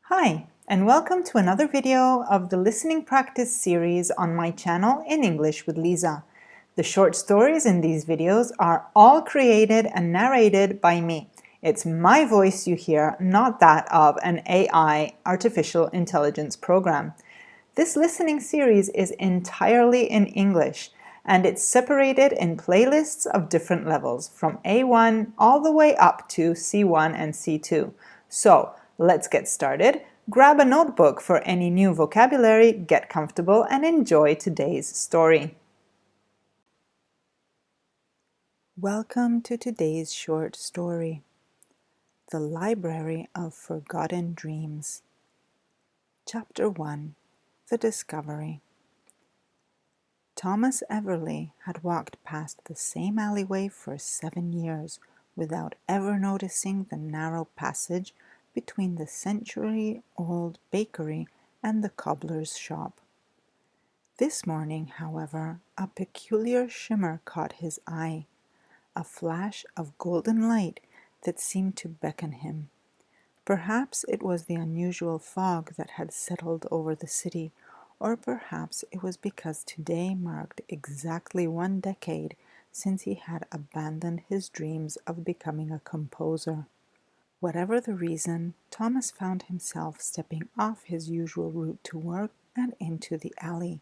Hi, and welcome to another video of the listening practice series on my channel in English with Lisa. The short stories in these videos are all created and narrated by me. It's my voice you hear, not that of an AI, artificial intelligence program. This listening series is entirely in English, and it's separated in playlists of different levels, from A1 all the way up to C1 and C2. So, let's get started. Grab a notebook for any new vocabulary, get comfortable, and enjoy today's story. Welcome to today's short story, The Library of Forgotten Dreams. Chapter 1, The Discovery. Thomas Everly had walked past the same alleyway for 7 years without ever noticing the narrow passage between the century-old bakery and the cobbler's shop. This morning, however, a peculiar shimmer caught his eye, a flash of golden light that seemed to beckon him. Perhaps it was the unusual fog that had settled over the city, or perhaps it was because today marked exactly 1 decade since he had abandoned his dreams of becoming a composer. Whatever the reason, Thomas found himself stepping off his usual route to work and into the alley.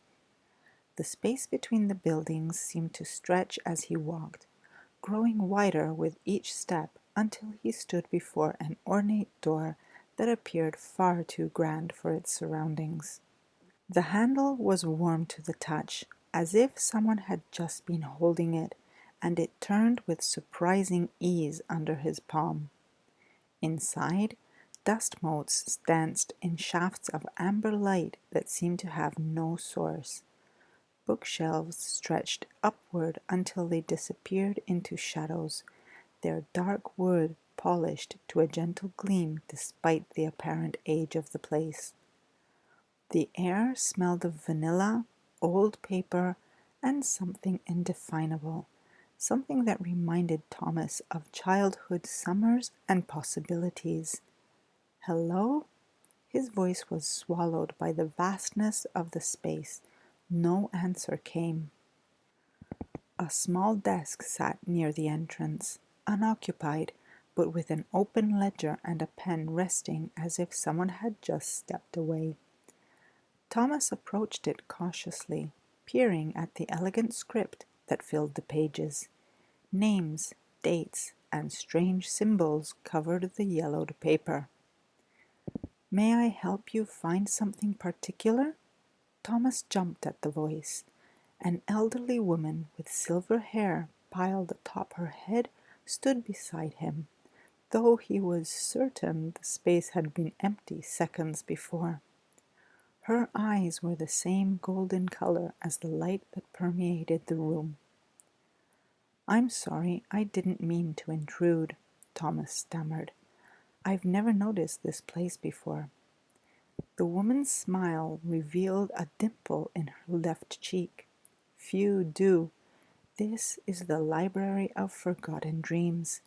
The space between the buildings seemed to stretch as he walked, growing wider with each step until he stood before an ornate door that appeared far too grand for its surroundings. The handle was warm to the touch, as if someone had just been holding it, and it turned with surprising ease under his palm. Inside, dust motes danced in shafts of amber light that seemed to have no source. Bookshelves stretched upward until they disappeared into shadows, their dark wood polished to a gentle gleam despite the apparent age of the place. The air smelled of vanilla, old paper, and something indefinable, something that reminded Thomas of childhood summers and possibilities. Hello? His voice was swallowed by the vastness of the space. No answer came. A small desk sat near the entrance, unoccupied, but with an open ledger and a pen resting as if someone had just stepped away. Thomas approached it cautiously, peering at the elegant script that filled the pages. Names, dates, and strange symbols covered the yellowed paper. "May I help you find something particular?" Thomas jumped at the voice. An elderly woman with silver hair piled atop her head stood beside him, though he was certain the space had been empty seconds before. Her eyes were the same golden color as the light that permeated the room. "I'm sorry, I didn't mean to intrude," Thomas stammered. "I've never noticed this place before." The woman's smile revealed a dimple in her left cheek. "Few do. This is the Library of Forgotten Dreams.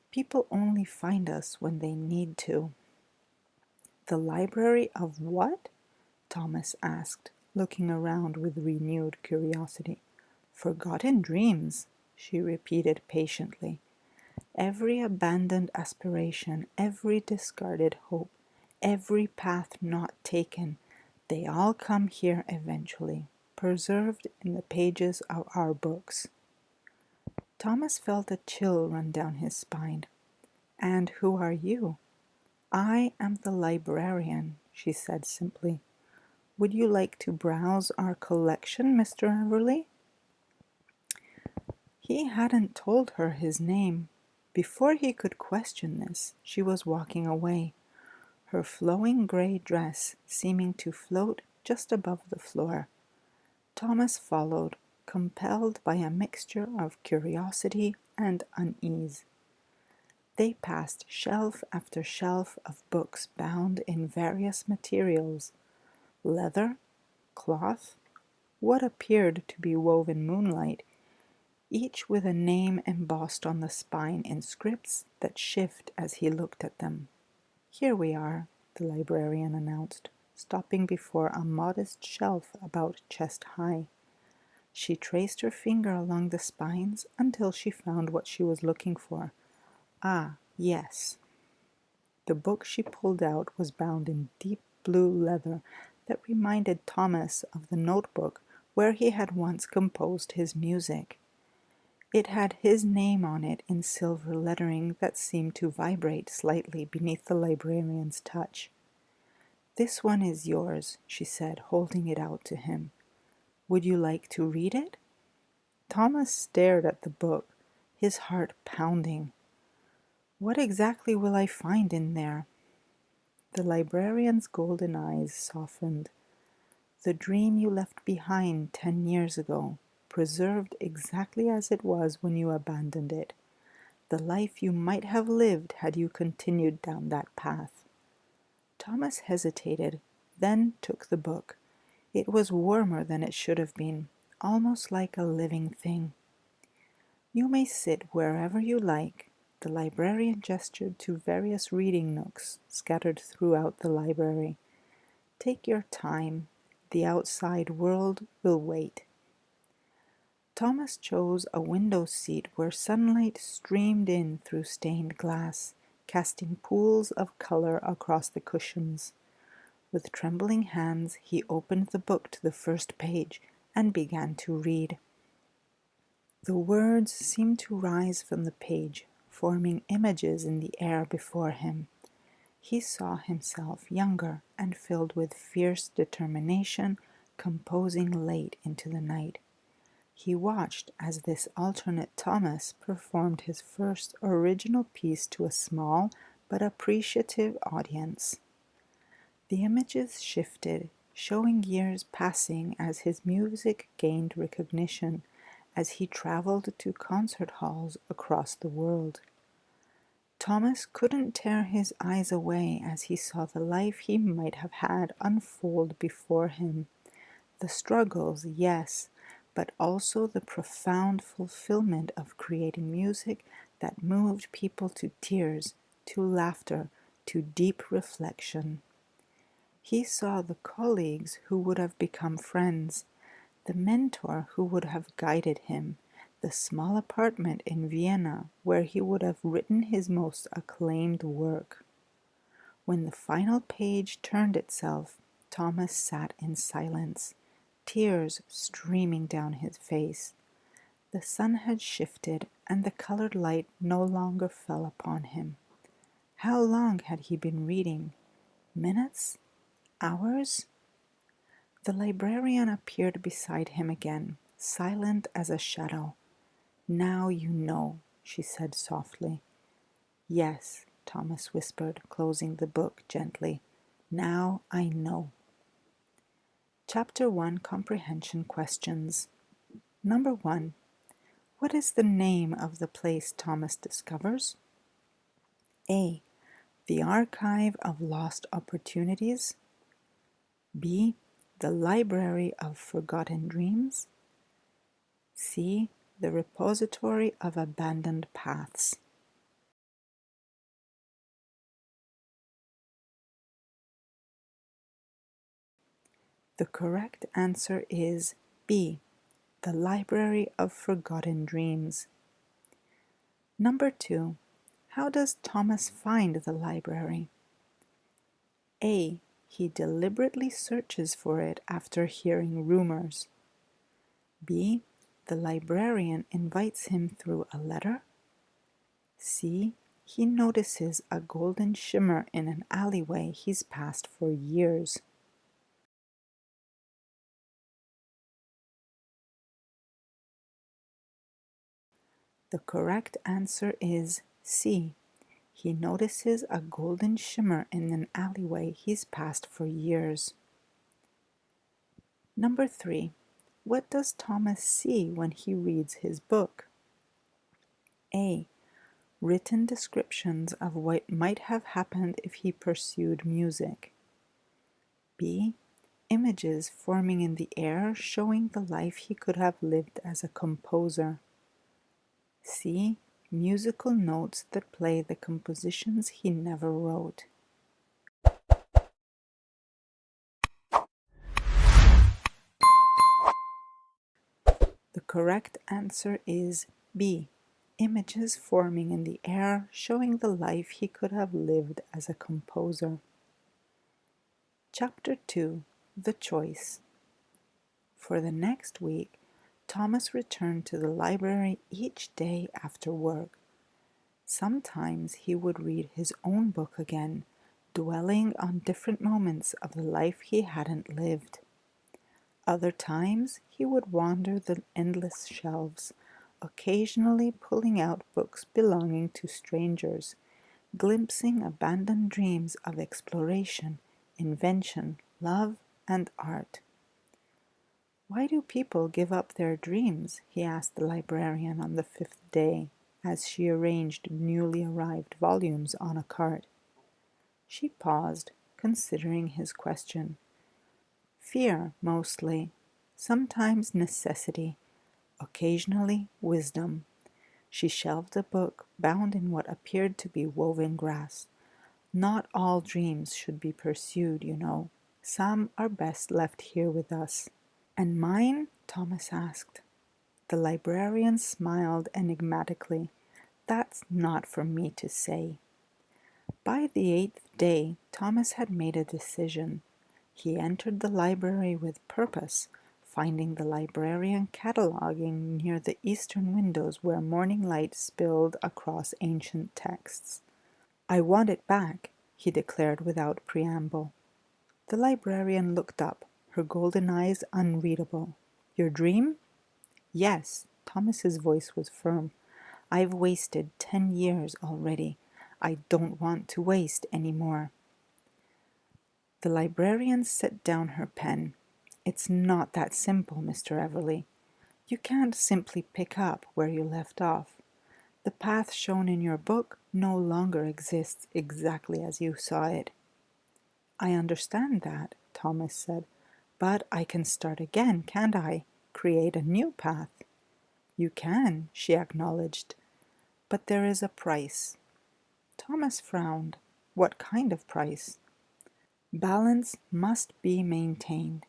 People only find us when they need to." "The Library of what?" Thomas asked, looking around with renewed curiosity. "Forgotten dreams," she repeated patiently. "Every abandoned aspiration, every discarded hope, every path not taken, they all come here eventually, preserved in the pages of our books." Thomas felt a chill run down his spine. "And who are you?" "I am the librarian," she said simply. "Would you like to browse our collection, Mr. Everly?" He hadn't told her his name. Before he could question this, she was walking away, her flowing gray dress seeming to float just above the floor. Thomas followed, compelled by a mixture of curiosity and unease. They passed shelf after shelf of books bound in various materials: leather, cloth, what appeared to be woven moonlight, each with a name embossed on the spine in scripts that shift as he looked at them. "Here we are," the librarian announced, stopping before a modest shelf about chest high. She traced her finger along the spines until she found what she was looking for. Ah, yes. The book she pulled out was bound in deep blue leather that reminded Thomas of the notebook where he had once composed his music. It had his name on it in silver lettering that seemed to vibrate slightly beneath the librarian's touch. "This one is yours," she said, holding it out to him. "Would you like to read it?" Thomas stared at the book, his heart pounding. "What exactly will I find in there?" The librarian's golden eyes softened. "The dream you left behind 10 years ago, preserved exactly as it was when you abandoned it. The life you might have lived had you continued down that path." Thomas hesitated, then took the book. It was warmer than it should have been, almost like a living thing. "You may sit wherever you like." The librarian gestured to various reading nooks scattered throughout the library. "Take your time. The outside world will wait." Thomas chose a window seat where sunlight streamed in through stained glass, casting pools of color across the cushions. With trembling hands, he opened the book to the first page and began to read. The words seemed to rise from the page, forming images in the air before him. He saw himself younger and filled with fierce determination, composing late into the night. He watched as this alternate Thomas performed his first original piece to a small but appreciative audience. The images shifted, showing years passing as his music gained recognition, as he traveled to concert halls across the world. Thomas couldn't tear his eyes away as he saw the life he might have had unfold before him. The struggles, yes, but also the profound fulfillment of creating music that moved people to tears, to laughter, to deep reflection. He saw the colleagues who would have become friends, the mentor who would have guided him, the small apartment in Vienna where he would have written his most acclaimed work. When the final page turned itself, Thomas sat in silence, tears streaming down his face. The sun had shifted, and the colored light no longer fell upon him. How long had he been reading? Minutes? Hours? The librarian appeared beside him again, silent as a shadow. "Now you know," she said softly. "Yes," Thomas whispered, closing the book gently. "Now I know." Chapter 1, Comprehension Questions. Number 1. What is the name of the place Thomas discovers? A. The Archive of Lost Opportunities. B. The Library of Forgotten Dreams. C. The Repository of Abandoned Paths. The correct answer is B. The Library of Forgotten Dreams. Number 2. How does Thomas find the library? A. He deliberately searches for it after hearing rumors. B. The librarian invites him through a letter. C. He notices a golden shimmer in an alleyway he's passed for years. The correct answer is C. He notices a golden shimmer in an alleyway he's passed for years. Number 3. What does Thomas see when he reads his book? A. Written descriptions of what might have happened if he pursued music. B. Images forming in the air showing the life he could have lived as a composer. C. Musical notes that play the compositions he never wrote. correct answer is B. Images forming in the air showing the life he could have lived as a composer. Chapter 2. The Choice. For the next week, Thomas returned to the library each day after work. Sometimes he would read his own book again, dwelling on different moments of the life he hadn't lived. Other times he would wander the endless shelves, occasionally pulling out books belonging to strangers, glimpsing abandoned dreams of exploration, invention, love, and art. "Why do people give up their dreams?" he asked the librarian on the 5th day, as she arranged newly arrived volumes on a cart. She paused, considering his question. "Fear, mostly. Sometimes necessity. Occasionally wisdom." She shelved a book bound in what appeared to be woven grass. "Not all dreams should be pursued, you know. Some are best left here with us." "And mine?" Thomas asked. The librarian smiled enigmatically. "That's not for me to say." By the 8th day, Thomas had made a decision. He entered the library with purpose, finding the librarian cataloging near the eastern windows where morning light spilled across ancient texts. "I want it back," he declared without preamble. The librarian looked up, her golden eyes unreadable. "Your dream?" "Yes." Thomas's voice was firm. "I've wasted 10 years already. I don't want to waste any more." The librarian set down her pen. "It's not that simple, Mr. Everly. You can't simply pick up where you left off. The path shown in your book no longer exists exactly as you saw it." "I understand that," Thomas said, "but I can start again, can't I? Create a new path." "You can," she acknowledged, "but there is a price." Thomas frowned. What kind of price? "Balance must be maintained.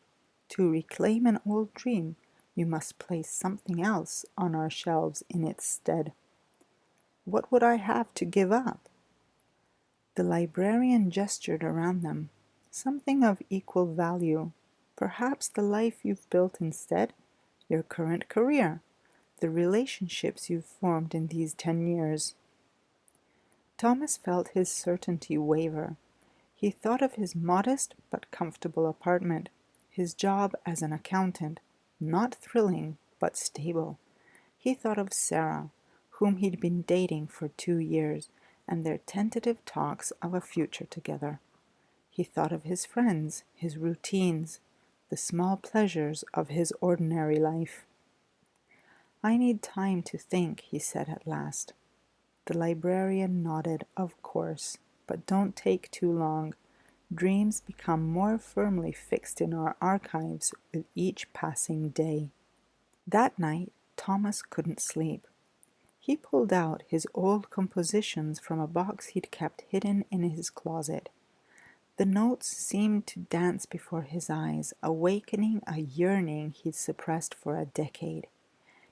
To reclaim an old dream, you must place something else on our shelves in its stead." "What would I have to give up?" The librarian gestured around them. "Something of equal value. Perhaps the life you've built instead, your current career, the relationships you've formed in these 10 years. Thomas felt his certainty waver. He thought of his modest but comfortable apartment, his job as an accountant, not thrilling but stable. He thought of Sarah, whom he'd been dating for 2 years, and their tentative talks of a future together. He thought of his friends, his routines, the small pleasures of his ordinary life. "I need time to think," he said at last. The librarian nodded. "Of course, but don't take too long. Dreams become more firmly fixed in our archives with each passing day." That night, Thomas couldn't sleep. He pulled out his old compositions from a box he'd kept hidden in his closet. The notes seemed to dance before his eyes, awakening a yearning he'd suppressed for a decade.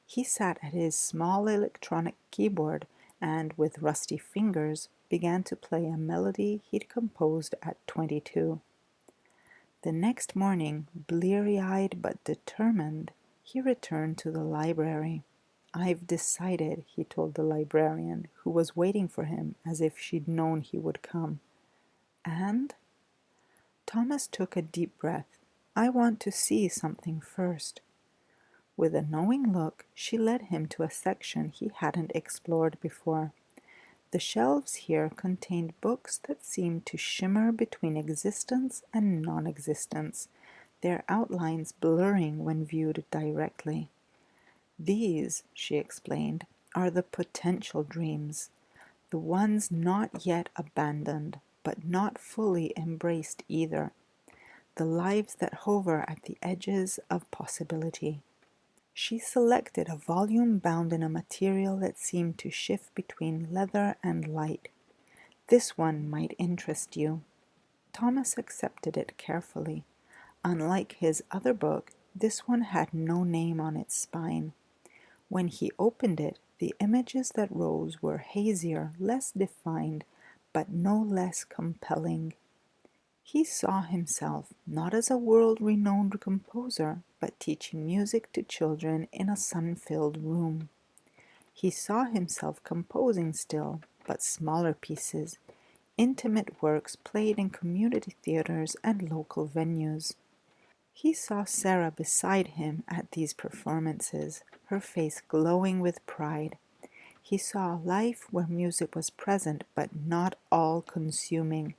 He sat at his small electronic keyboard and, with rusty fingers, began to play a melody he'd composed at 22. The next morning, bleary-eyed but determined, he returned to the library. "I've decided," he told the librarian, who was waiting for him as if she'd known he would come. "And?" Thomas took a deep breath. "I want to see something first." With a knowing look, she led him to a section he hadn't explored before. The shelves here contained books that seemed to shimmer between existence and non-existence, their outlines blurring when viewed directly. "These," she explained, "are the potential dreams, the ones not yet abandoned, but not fully embraced either, the lives that hover at the edges of possibility." She selected a volume bound in a material that seemed to shift between leather and light. "This one might interest you." Thomas accepted it carefully. Unlike his other book, this one had no name on its spine. When he opened it, the images that rose were hazier, less defined, but no less compelling. He saw himself not as a world-renowned composer, but teaching music to children in a sun-filled room. He saw himself composing still, but smaller pieces, intimate works played in community theaters and local venues. He saw Sarah beside him at these performances, her face glowing with pride. He saw a life where music was present but not all-consuming,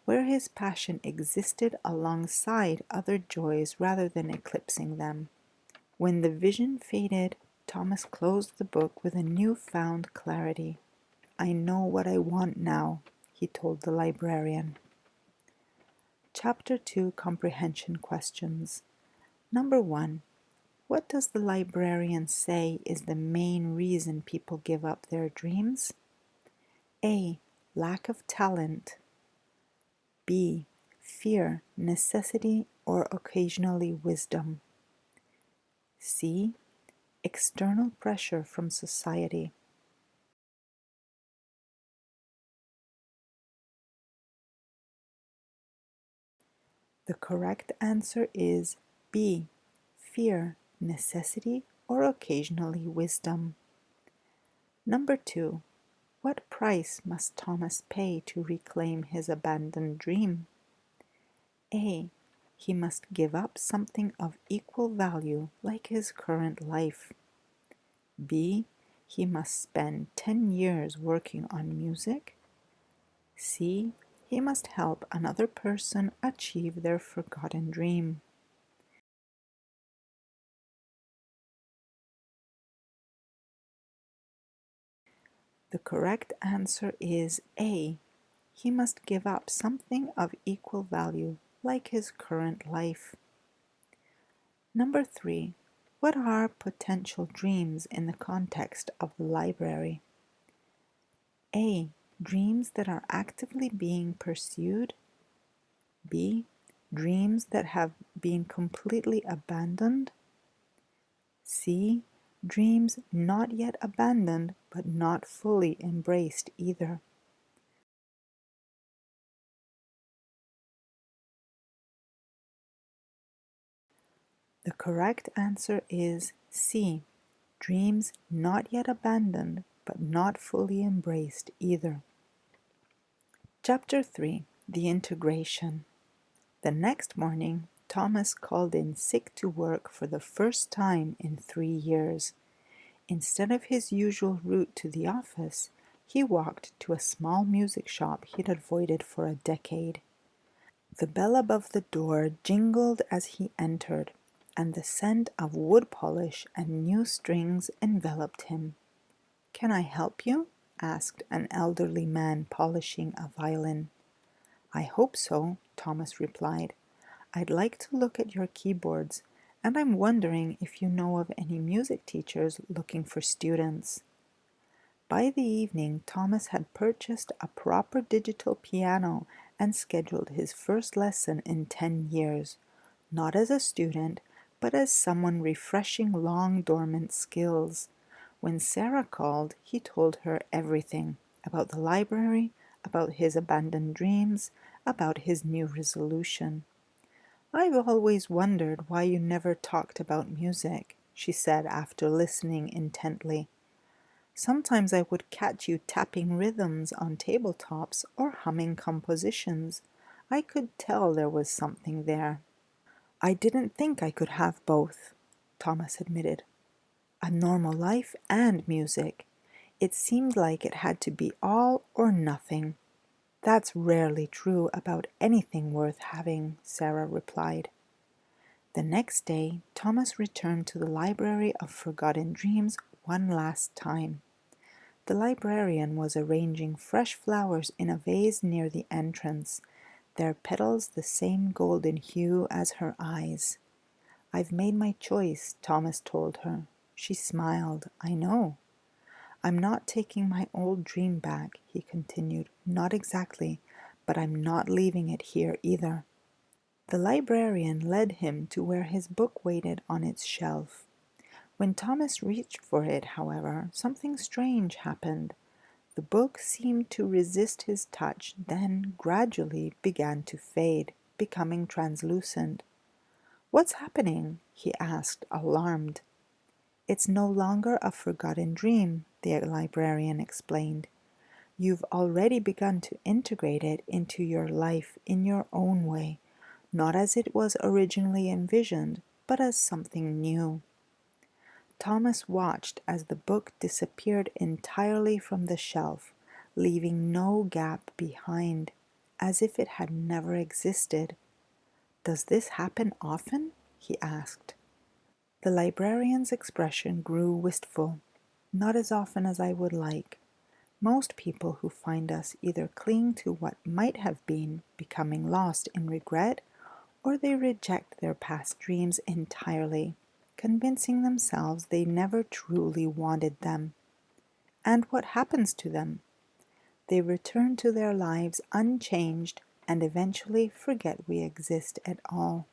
where his passion existed alongside other joys rather than eclipsing them. When the vision faded, Thomas closed the book with a newfound clarity. "I know what I want now," he told the librarian. Chapter 2, Comprehension Questions. Number 1. What does the librarian say is the main reason people give up their dreams? A. Lack of talent. B. Fear, necessity, or occasionally wisdom. C. External pressure from society. The correct answer is B. Fear, necessity, or occasionally wisdom. Number 2. What price must Thomas pay to reclaim his abandoned dream? A. He must give up something of equal value, like his current life. B. He must spend 10 years working on music. C. He must help another person achieve their forgotten dream. The correct answer is A. He must give up something of equal value, like his current life. Number 3. What are potential dreams in the context of the library? A. Dreams that are actively being pursued. B. Dreams that have been completely abandoned. C. Dreams not yet abandoned but not fully embraced either. The correct answer is C. Dreams not yet abandoned but not fully embraced either. Chapter 3. The Integration. The next morning, Thomas called in sick to work for the first time in 3 years. Instead of his usual route to the office, he walked to a small music shop he'd avoided for a decade. The bell above the door jingled as he entered, and the scent of wood polish and new strings enveloped him. "Can I help you?" asked an elderly man polishing a violin. "I hope so," Thomas replied. "I'd like to look at your keyboards, and I'm wondering if you know of any music teachers looking for students." By the evening, Thomas had purchased a proper digital piano and scheduled his first lesson in 10 years, not as a student, but as someone refreshing long dormant skills. When Sarah called, he told her everything about the library, about his abandoned dreams, about his new resolution. "I've always wondered why you never talked about music," she said after listening intently. "Sometimes I would catch you tapping rhythms on tabletops or humming compositions. I could tell there was something there." "I didn't think I could have both," Thomas admitted. "A normal life and music. It seemed like it had to be all or nothing." "That's rarely true about anything worth having," Sarah replied. The next day, Thomas returned to the Library of Forgotten Dreams one last time. The librarian was arranging fresh flowers in a vase near the entrance, their petals the same golden hue as her eyes. "I've made my choice," Thomas told her. She smiled. "I know." "I'm not taking my old dream back," he continued. "Not exactly, but I'm not leaving it here either." The librarian led him to where his book waited on its shelf. When Thomas reached for it, however, something strange happened. The book seemed to resist his touch, then gradually began to fade, becoming translucent. "What's happening?" he asked, alarmed. "It's no longer a forgotten dream," the librarian explained. "You've already begun to integrate it into your life in your own way, not as it was originally envisioned, but as something new." Thomas watched as the book disappeared entirely from the shelf, leaving no gap behind, as if it had never existed. "Does this happen often?" he asked. The librarian's expression grew wistful. "Not as often as I would like. Most people who find us either cling to what might have been, becoming lost in regret, or they reject their past dreams entirely, convincing themselves they never truly wanted them. And what happens to them? They return to their lives unchanged and eventually forget we exist at all."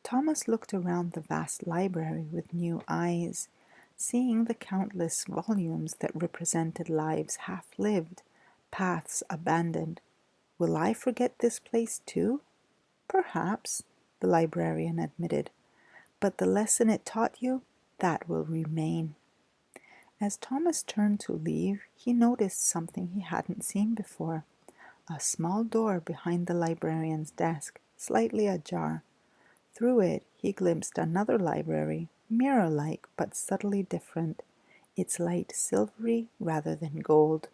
Thomas looked around the vast library with new eyes, seeing the countless volumes that represented lives half-lived, paths abandoned. "Will I forget this place too?" "Perhaps," the librarian admitted, "but the lesson it taught you, that will remain." As Thomas turned to leave, he noticed something he hadn't seen before. A small door behind the librarian's desk, slightly ajar. Through it, he glimpsed another library, mirror-like but subtly different, its light silvery rather than gold.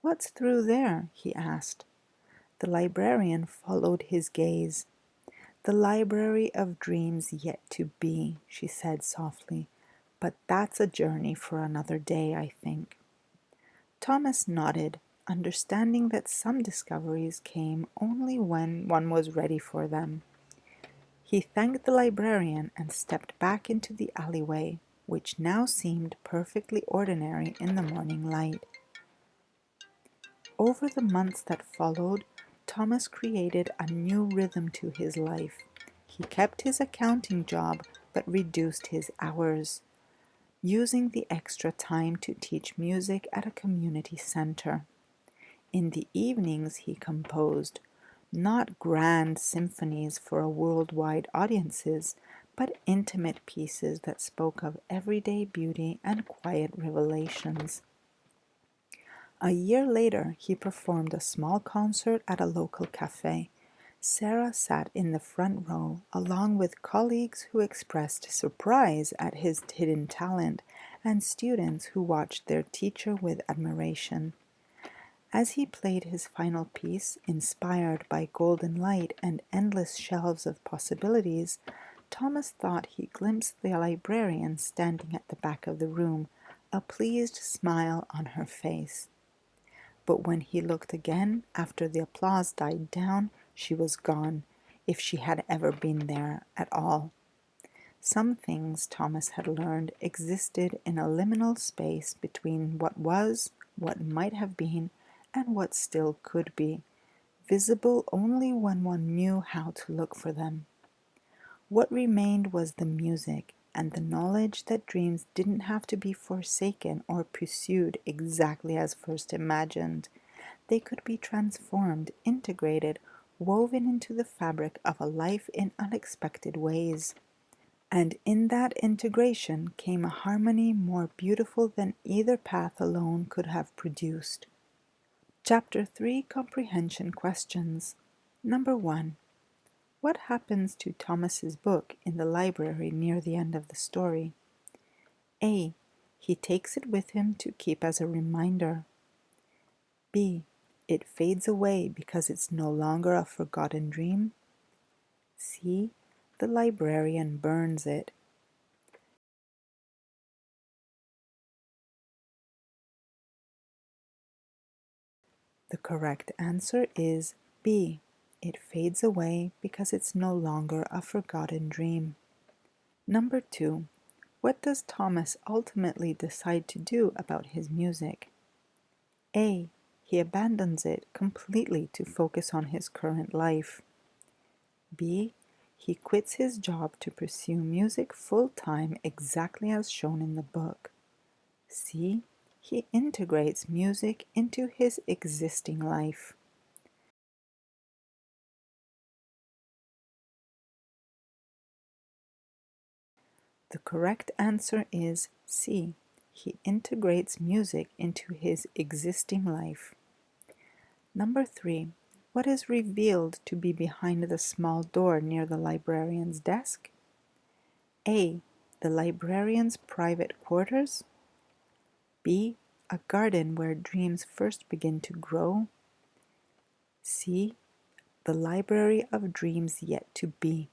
"What's through there?" he asked. The librarian followed his gaze. "The library of dreams yet to be," she said softly, "but that's a journey for another day, I think." Thomas nodded, understanding that some discoveries came only when one was ready for them. He thanked the librarian and stepped back into the alleyway, which now seemed perfectly ordinary in the morning light. Over the months that followed, Thomas created a new rhythm to his life. He kept his accounting job but reduced his hours, using the extra time to teach music at a community center. In the evenings he composed, not grand symphonies for worldwide audiences, but intimate pieces that spoke of everyday beauty and quiet revelations. A year later, he performed a small concert at a local cafe. Sarah sat in the front row, along with colleagues who expressed surprise at his hidden talent and students who watched their teacher with admiration. As he played his final piece, inspired by golden light and endless shelves of possibilities, Thomas thought he glimpsed the librarian standing at the back of the room, a pleased smile on her face. But when he looked again, after the applause died down, she was gone, if she had ever been there at all. Some things, Thomas had learned, existed in a liminal space between what was, what might have been, and what still could be, visible only when one knew how to look for them. What remained was the music, and the knowledge that dreams didn't have to be forsaken or pursued exactly as first imagined. They could be transformed, integrated, woven into the fabric of a life in unexpected ways. And in that integration came a harmony more beautiful than either path alone could have produced. Chapter 3, Comprehension Questions. Number 1. What happens to Thomas's book in the library near the end of the story? A. He takes it with him to keep as a reminder. B. It fades away because it's no longer a forgotten dream. C. The librarian burns it. The correct answer is B. It fades away because it's no longer a forgotten dream. Number 2. What does Thomas ultimately decide to do about his music? A. He abandons it completely to focus on his current life. B. He quits his job to pursue music full-time exactly as shown in the book. C. He integrates music into his existing life. The correct answer is C. He integrates music into his existing life. Number 3. What is revealed to be behind the small door near the librarian's desk? A. The librarian's private quarters. B. A garden where dreams first begin to grow. C. The library of dreams yet to be.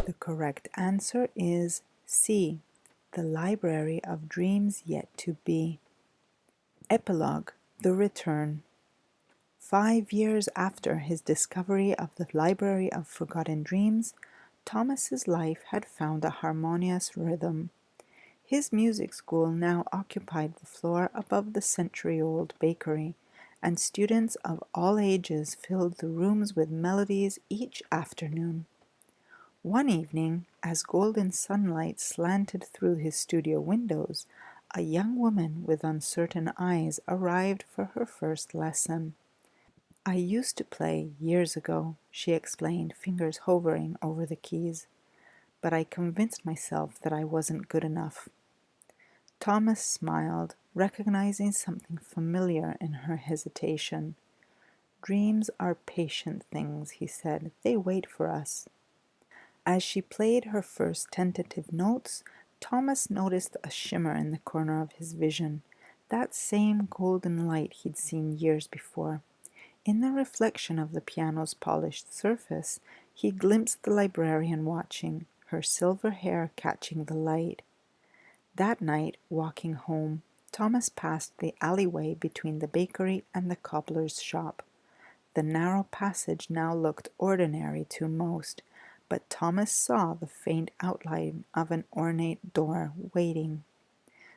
The correct answer is C. The library of dreams yet to be. Epilogue, The Return. 5 years after his discovery of the Library of Forgotten Dreams, Thomas's life had found a harmonious rhythm. His music school now occupied the floor above the century-old bakery, and students of all ages filled the rooms with melodies each afternoon. One evening, as golden sunlight slanted through his studio windows, a young woman with uncertain eyes arrived for her first lesson. "I used to play years ago," she explained, fingers hovering over the keys, "but I convinced myself that I wasn't good enough." Thomas smiled, recognizing something familiar in her hesitation. "Dreams are patient things," he said. "They wait for us." As she played her first tentative notes, Thomas noticed a shimmer in the corner of his vision, that same golden light he'd seen years before. In the reflection of the piano's polished surface, he glimpsed the librarian watching, her silver hair catching the light. That night, walking home, Thomas passed the alleyway between the bakery and the cobbler's shop. The narrow passage now looked ordinary to most, but Thomas saw the faint outline of an ornate door waiting.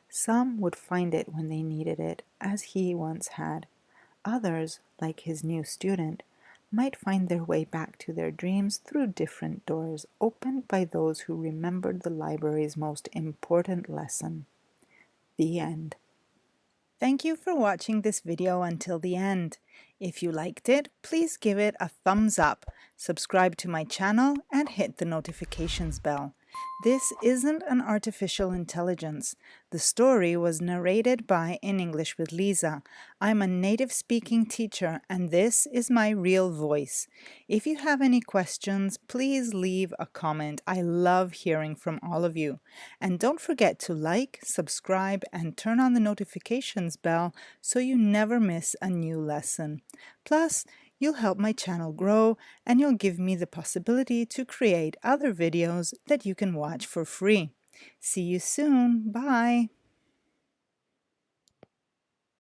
Some would find it when they needed it, as he once had. Others, like his new student, might find their way back to their dreams through different doors opened by those who remembered the library's most important lesson. The end. Thank you for watching this video until the end. If you liked it, please give it a thumbs up, subscribe to my channel, and hit the notifications bell. This isn't an artificial intelligence. The story was narrated by In English with Lisa. I'm a native speaking teacher, and this is my real voice. If you have any questions, please leave a comment. I love hearing from all of you. And don't forget to like, subscribe, and turn on the notifications bell so you never miss a new lesson. Plus, you'll help my channel grow, and you'll give me the possibility to create other videos that you can watch for free. See you soon. Bye.